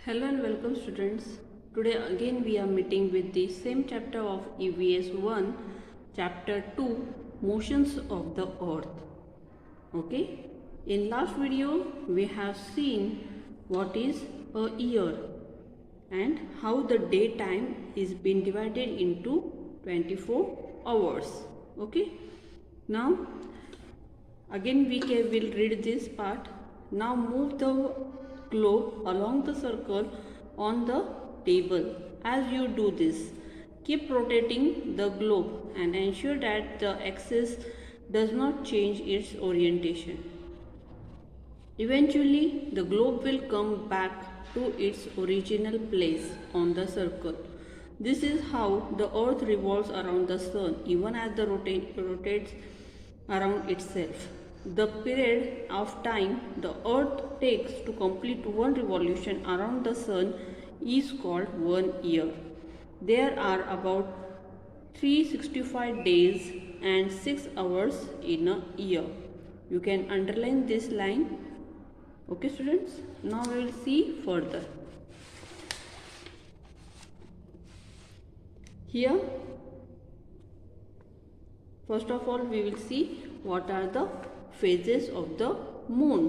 Hello and welcome students. Today again we are meeting with the same chapter of EVS 1, chapter 2, motions of the earth. Okay, in last video we have seen what is a year and how the daytime is being divided into 24 hours. Okay, now again will read this part. Now move the globe along the circle on the table. As you do this, keep rotating the globe and ensure that the axis does not change its orientation. Eventually, the globe will come back to its original place on the circle. This is how the earth revolves around the sun even as the rotates around itself. The period of time the earth takes to complete one revolution around the sun is called 1 year. There are about 365 days and 6 hours in a year. You can underline this line. Okay students, now we will see further. Here, first of all we will see what are the phases of the moon.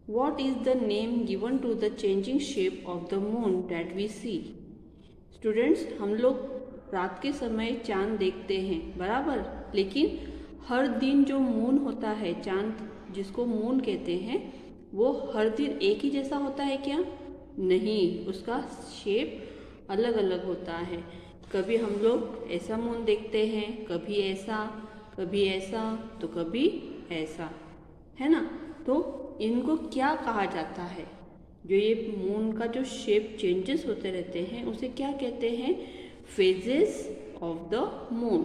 What is the name given to the changing shape of the moon that we see? Students, हम लोग रात के समय चांद देखते हैं बराबर, लेकिन हर दिन जो मून होता है, चांद जिसको मून कहते हैं, वो हर दिन एक ही जैसा होता है क्या? नहीं, उसका शेप अलग अलग होता है. कभी हम लोग ऐसा मून देखते हैं, कभी ऐसा तो कभी ऐसा, है ना. तो इनको क्या कहा जाता है? जो ये मून का जो शेप चेंजेस होते रहते हैं उसे क्या कहते हैं? Phases of the moon.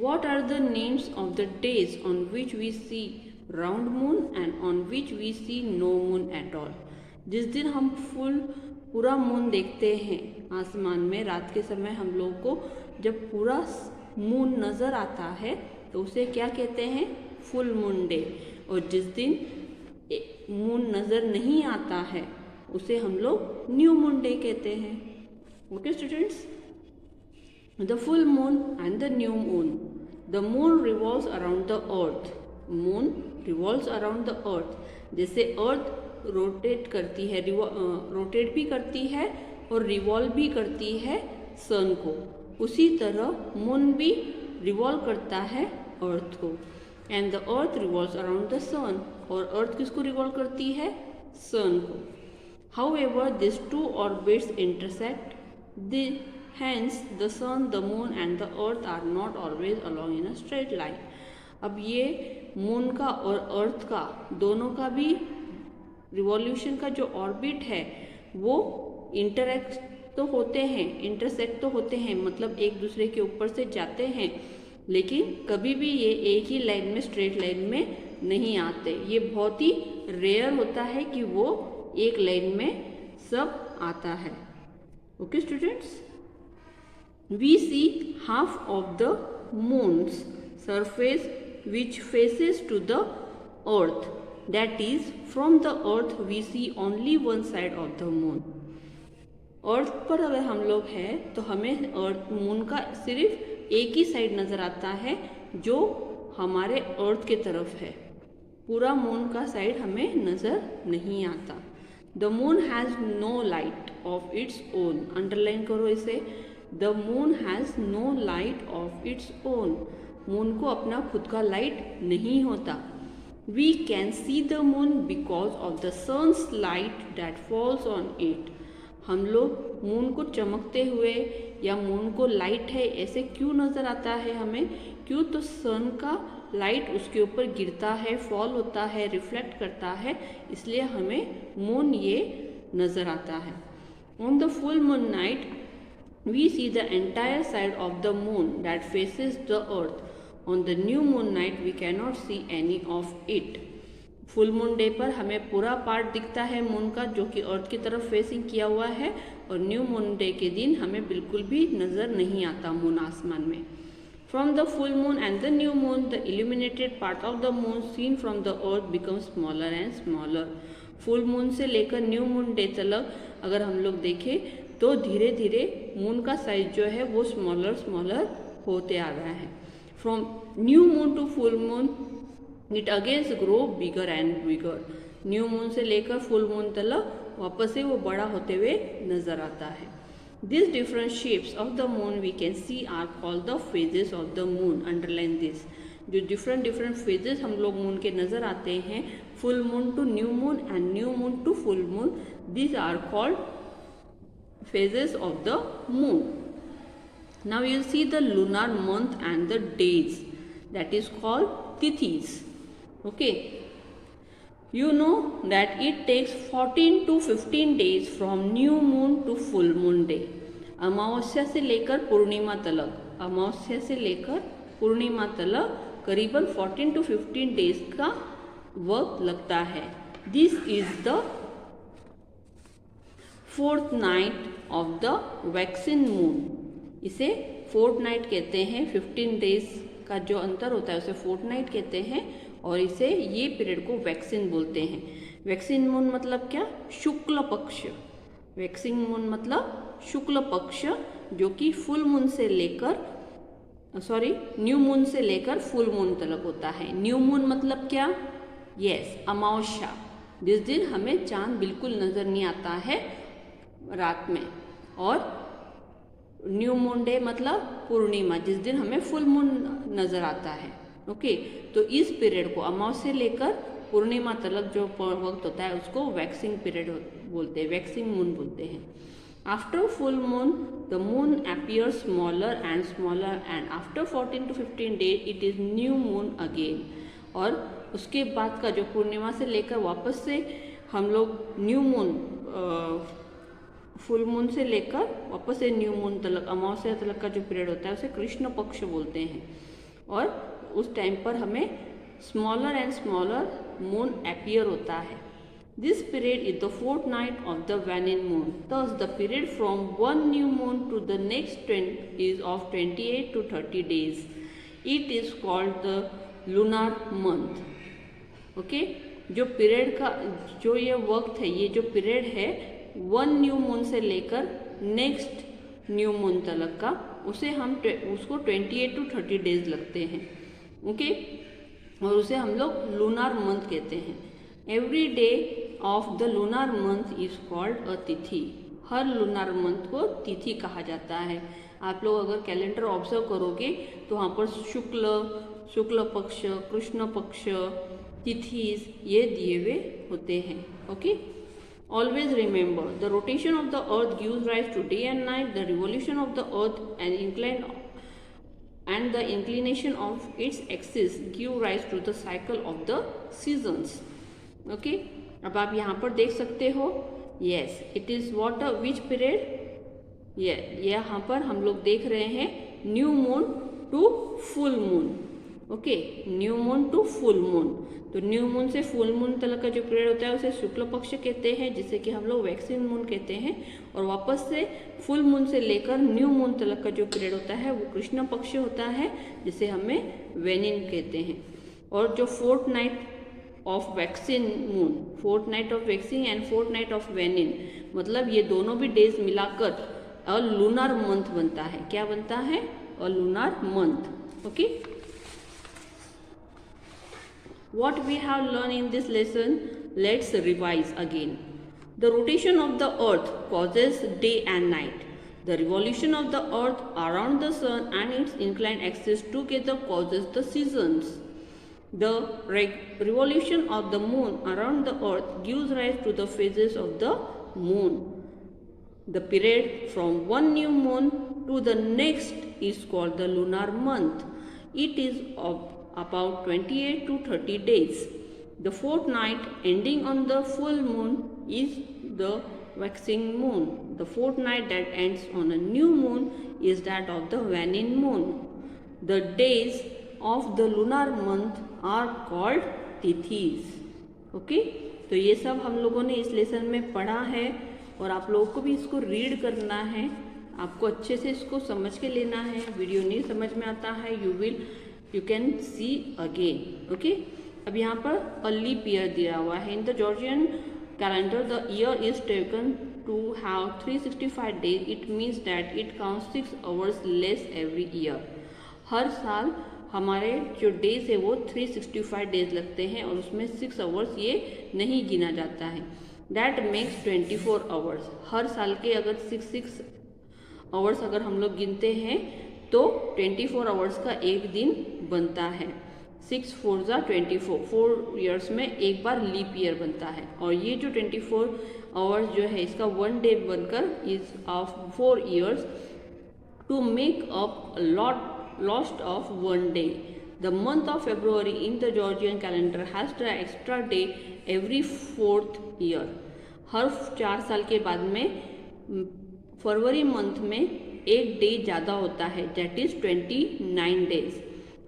What are the names of the days on which we see round moon and on which we see no moon at all? जिस दिन हम पूरा मून देखते हैं आसमान में रात के समय, हम लोगों को जब पूरा मून नज़र आता है तो उसे क्या कहते हैं? Full moon day. और जिस दिन मून नज़र नहीं आता है उसे हम लोग न्यू मून डे कहते हैं. Okay students, the full moon and the new moon. The moon revolves around the earth. Moon revolves around the earth. जैसे अर्थ रोटेट करती है, रोटेट भी करती है और रिवॉल्व भी करती है सन को, उसी तरह मून भी रिवॉल्व करता है अर्थ को. And the earth revolves around the sun. और अर्थ किसको रिवॉल्व करती है? सन को. However this two orbits intersect. Hence, the sun, the moon and the earth are not always along in a straight line. अब ये moon का और अर्थ का दोनों का भी रिवॉल्यूशन का जो ऑर्बिट है वो इंटरसेक्ट तो होते हैं, मतलब एक दूसरे के ऊपर से जाते हैं, लेकिन कभी भी ये एक ही लाइन में, स्ट्रेट लाइन में नहीं आते. ये बहुत ही रेयर होता है कि वो एक लाइन में सब आता है. Okay students, we see half of the moon's surface which faces to the earth. That is, from the earth we see only one side of the moon. अर्थ पर अगर हम लोग हैं तो हमें मून का सिर्फ एक ही साइड नज़र आता है जो हमारे अर्थ के तरफ है. पूरा मून का साइड हमें नज़र नहीं आता. The moon has no light of its own. Underline करो इसे. The moon has no light of its own. Moon को अपना खुद का लाइट नहीं होता. We can see the moon because of the sun's light that falls on it. हम लोग मून को चमकते हुए या मून को लाइट है ऐसे क्यों नज़र आता है हमें? क्यों? तो सन का लाइट उसके ऊपर गिरता है, फॉल होता है, रिफ्लेक्ट करता है, इसलिए हमें मून ये नज़र आता है. On the full moon night we see the entire side of the moon that faces the earth. On the new moon night we cannot see any of it. Full moon day पर हमें पूरा part दिखता है moon का जो कि अर्थ की तरफ फेसिंग किया हुआ है, और न्यू मून डे के दिन हमें बिल्कुल भी नज़र नहीं आता मून आसमान में. From the full moon and the new moon, the illuminated part of the moon seen from the earth becomes smaller and smaller. Full moon से लेकर न्यू मून डे तक अगर हम लोग देखें तो धीरे धीरे मून का साइज जो है वो स्मॉलर स्मॉलर होते आ रहा है। From new moon to full moon it against grow bigger and bigger. New moon से लेकर फुल मून तक वापस से वो बड़ा होते हुए नजर आता है। This different shapes of the moon we can see are called the phases of the moon. Underline this. जो डिफरेंट डिफरेंट फेजेस हम लोग मून के नजर आते हैं, full moon to new moon and new moon to full moon, this are called phases of the moon. Now you will see the lunar month and the days, that is called tithis. Okay, you know that it takes 14 to 15 days from new moon to full moon day. अमावस्या से लेकर पूर्णिमा तलक, अमावस्या से लेकर पूर्णिमा तलक करीबन 14 to 15 days का वक्त लगता है। This is the fourth night of the vaccine moon. इसे फोर्थ नाइट कहते हैं। 15 डेज का जो अंतर होता है उसे फोर्थ नाइट कहते हैं और इसे ये पीरियड को वैक्सिन बोलते हैं। वैक्सिन मून मतलब क्या? शुक्ल पक्ष। वैक्सिन मून मतलब शुक्ल पक्ष, जो कि फुल मून से लेकर न्यू मून से लेकर फुल मून तक होता है। न्यू मून मतलब क्या? यस, अमावस्या, जिस दिन हमें चांद बिल्कुल नजर नहीं आता है रात में, और न्यू मून डे मतलब पूर्णिमा, जिस दिन हमें फुल मून नजर आता है। ओके, तो इस पीरियड को अमावस्या लेकर पूर्णिमा तक जो वक्त होता है उसको वैक्सिंग पीरियड बोलते हैं, वैक्सिंग मून बोलते हैं। After full moon the moon appear smaller and smaller and after 14 to 15 days it is new moon again. और उसके बाद का जो पूर्णिमा से लेकर वापस से हम लोग न्यू मून, फुल मून से लेकर वापस से न्यू मून तक, अमावस्या तक का जो पीरियड होता है उसे कृष्ण पक्ष बोलते हैं। और उस टाइम पर हमें smaller and smaller moon appear होता है। This period is the fourth night of the waning moon. Thus the period from one new moon to the next is of 28 to 30 days. It is called the lunar month. Okay, जो period का जो ये वक्त है, ये जो period है one new moon से लेकर नेक्स्ट न्यू मून तक का, उसे हम उसको 28 to 30 डेज लगते हैं। ओके, और उसे हम लोग लूनार मंथ कहते हैं। Every day of the lunar month is called a तिथि। हर लूनार मंथ को तिथि कहा जाता है। आप लोग अगर कैलेंडर ऑब्जर्व करोगे तो वहाँ पर शुक्ल पक्ष, कृष्ण पक्ष, तिथिस ये दिए हुए होते हैं। Okay, always remember the rotation of the earth gives rise to day and night. The revolution of the earth and the inclination of its axis give rise to the cycle of the seasons. Okay, अब आप यहाँ पर देख सकते हो, yes, it is what which period? यहाँ पर हम लोग देख रहे हैं new moon to full moon. Okay, new moon to full moon. तो न्यू मून से फुल मून तक का जो पीरियड होता है उसे शुक्ल पक्ष कहते हैं, जिसे कि हम लोग वैक्सिन मून कहते हैं। और वापस से फुल मून से लेकर न्यू मून तक का जो पीरियड होता है वो कृष्ण पक्ष होता है, जिसे हमें वेनिन कहते हैं। और जो fourth night of waxing moon, fourth night of waxing and fourth night of waning, मतलब ये दोनों भी डेज मिलाकर अ लूनार मंथ बनता है। क्या बनता है? A lunar month. Okay, what we have learned in this lesson, let's revise again. The rotation of the earth causes day and night. The revolution of the earth around the sun and its inclined axis together causes the seasons. The revolution of the moon around the earth gives rise to the phases of the moon. The period from one new moon to the next is called the lunar month. It is of about 28 to 30 days. The fourth night ending on the full moon is the waxing moon. The fourth night that ends on a new moon is that of the waning moon. The days of the lunar month are called tithis. Okay, तो ये सब हम लोगों ने इस lesson में पढ़ा है और आप लोगों को भी इसको रीड करना है। आपको अच्छे से इसको समझ के लेना है। वीडियो नहीं समझ में आता है, you can see again. Okay, अब यहाँ पर अ लीप ईयर दिया हुआ है। In the Georgian calendar the year is taken to have 365 days, it means that it counts 6 hours less every year. हर साल हमारे जो डेज है वो 365 डेज लगते हैं और उसमें 6 आवर्स ये नहीं गिना जाता है. That makes 24 hours. हर साल के अगर 6 आवर्स अगर हम लोग गिनते हैं तो 24 आवर्स का एक दिन बनता है. 6 4 जा 24, 4 ईयर्स में एक बार लीप ईयर बनता है. और ये जो 24 आवर्स जो है इसका 1 डे बनकर is of 4 years to make up lost of 1 day. The month of February in the Georgian calendar has the extra day every 4th year. हर 4 साल के बाद में फरवरी मंथ में एक डे ज़्यादा होता है, दैट इज़ 29 डेज.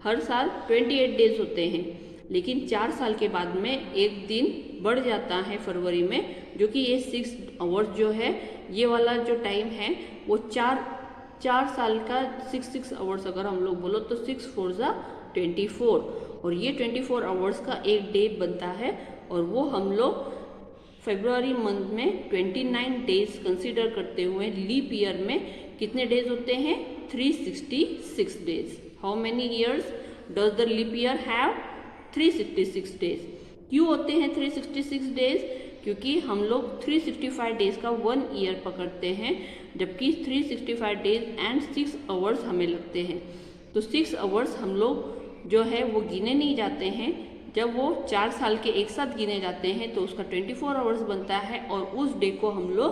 हर साल 28 डेज होते हैं, लेकिन 4 साल के बाद में एक दिन बढ़ जाता है फरवरी में, जो कि ये 6 आवर्स जो है ये वाला जो टाइम है वो 4 साल का 6 आवर्स अगर हम लोग बोलो तो 6 4 जा 24, और ये 24 आवर्स का एक डे बनता है. और वो हम लोग फरवरी मंथ में 29 डेज कंसीडर करते हुए लीप ईयर में कितने डेज होते हैं? 366 days. How many years does the leap year have? 366 days. क्यों होते हैं 366 डेज? क्योंकि हम लोग 365 डेज का 1 ईयर पकड़ते हैं, जबकि 365 डेज एंड 6 आवर्स हमें लगते हैं. तो 6 आवर्स हम लोग जो है वो गिने नहीं जाते हैं. जब वो 4 साल के एक साथ गिने जाते हैं तो उसका 24 आवर्स बनता है, और उस डे को हम लोग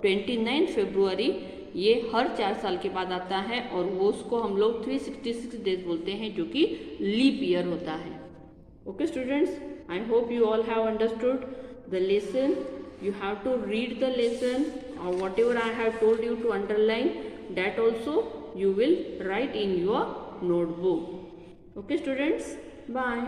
29 फरवरी ये हर 4 साल के बाद आता है, और वो उसको हम लोग 366 डेज बोलते हैं, जो कि लीप ईयर होता है. Okay students, I hope you all have understood the lesson. You have to read the lesson, or whatever I have told you to underline, that also you will write in your notebook. Okay students, bye.